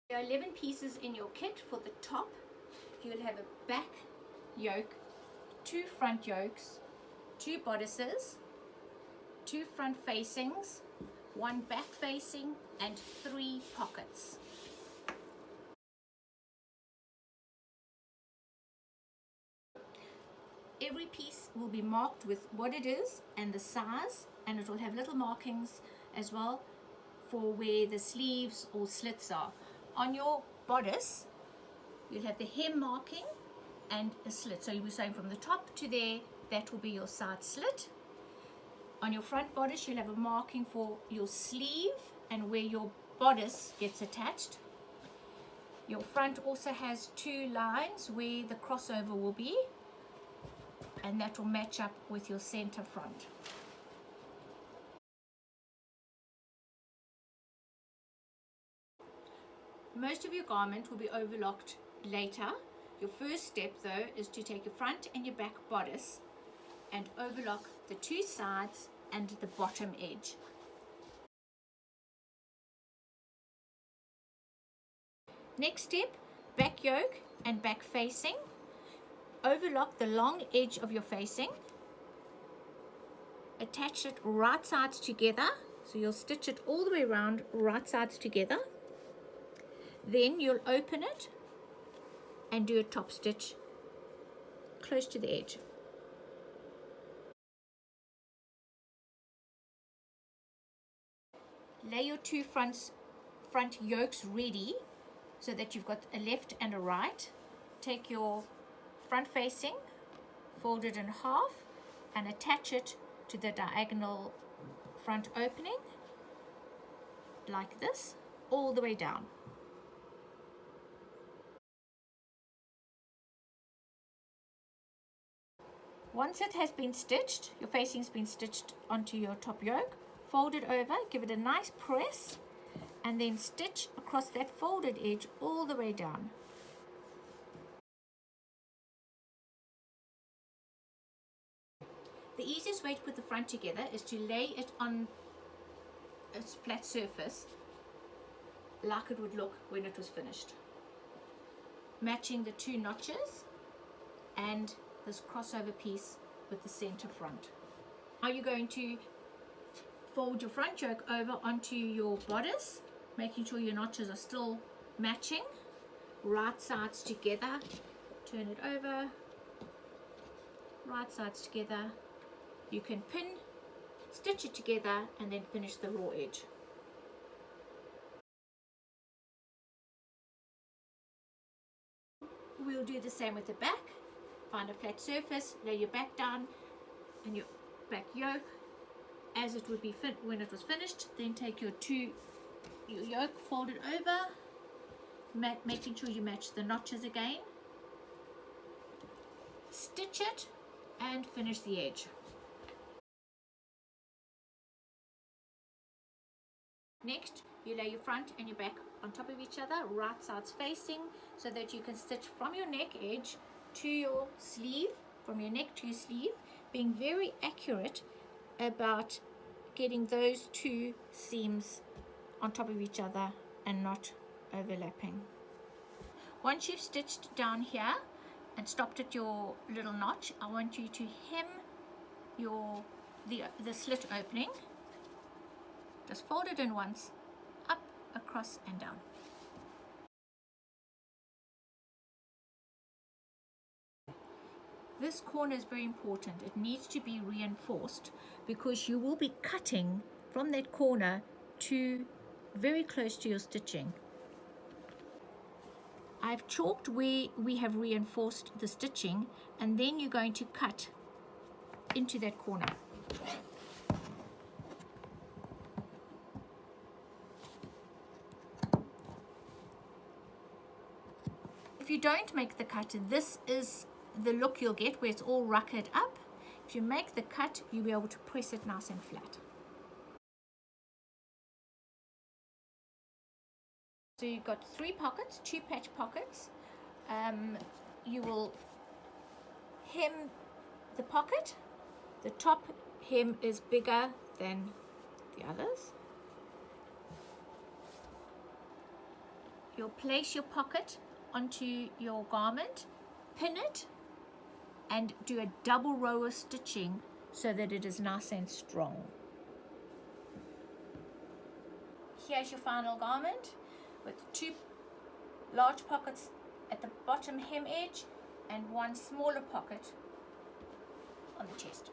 There are 11 pieces in your kit. For the top, you'll have a back yoke, 2 front yokes, 2 bodices, 2 front facings, 1 back facing, and 3 pockets. Every piece will be marked with what it is and the size, and it will have little markings as well for where the sleeves or slits are. On your bodice, you'll have the hem marking and a slit. So you'll be sewing from the top to there, that will be your side slit. On your front bodice, you'll have a marking for your sleeve and where your bodice gets attached. Your front also has 2 lines where the crossover will be, and that will match up with your center front. Most of your garment will be overlocked later. Your first step though is to take your front and your back bodice and overlock the 2 sides and the bottom edge. Next step, back yoke and back facing. Overlock the long edge of your facing. Attach it right sides together. So you'll stitch it all the way around, right sides together. Then you'll open it and do a top stitch close to the edge. Lay your 2 front yokes ready so that you've got a left and a right. Take your front facing, fold it in half and attach it to the diagonal front opening like this, all the way down. Once it has been stitched, your facing's been stitched onto your top yoke, fold it over, give it a nice press, and then stitch across that folded edge all the way down. The easiest way to put the front together is to lay it on a flat surface like it would look when it was finished, matching the 2 notches and this crossover piece with the center front. Now you're going to fold your front yoke over onto your bodice, making sure your notches are still matching, right sides together, turn it over, right sides together. You can pin, stitch it together, and then finish the raw edge. We'll do the same with the back. Find a flat surface, lay your back down and your back yoke as it would be when it was finished. Then take your yoke, fold it over, making sure you match the notches again. Stitch it and finish the edge. Next, you lay your front and your back on top of each other, right sides facing, so that you can stitch from your neck edge to your sleeve, from your neck to your sleeve, being very accurate about getting those 2 seams on top of each other and not overlapping. Once you've stitched down here and stopped at your little notch, I want you to hem the slit opening. Just fold it in once, up, across and down. This corner is very important. It needs to be reinforced because you will be cutting from that corner to very close to your stitching. I've chalked where we have reinforced the stitching, and then you're going to cut into that corner. If you don't make the cut, this is the look you'll get where it's all ruckered up. If you make the cut, you'll be able to press it nice and flat. So you've got 3 pockets, 2 patch pockets. You will hem the pocket. The top hem is bigger than the others. you'll place your pocket onto your garment, pin it, and do a double row of stitching so that it is nice and strong. Here's your final garment with 2 large pockets at the bottom hem edge and 1 smaller pocket on the chest.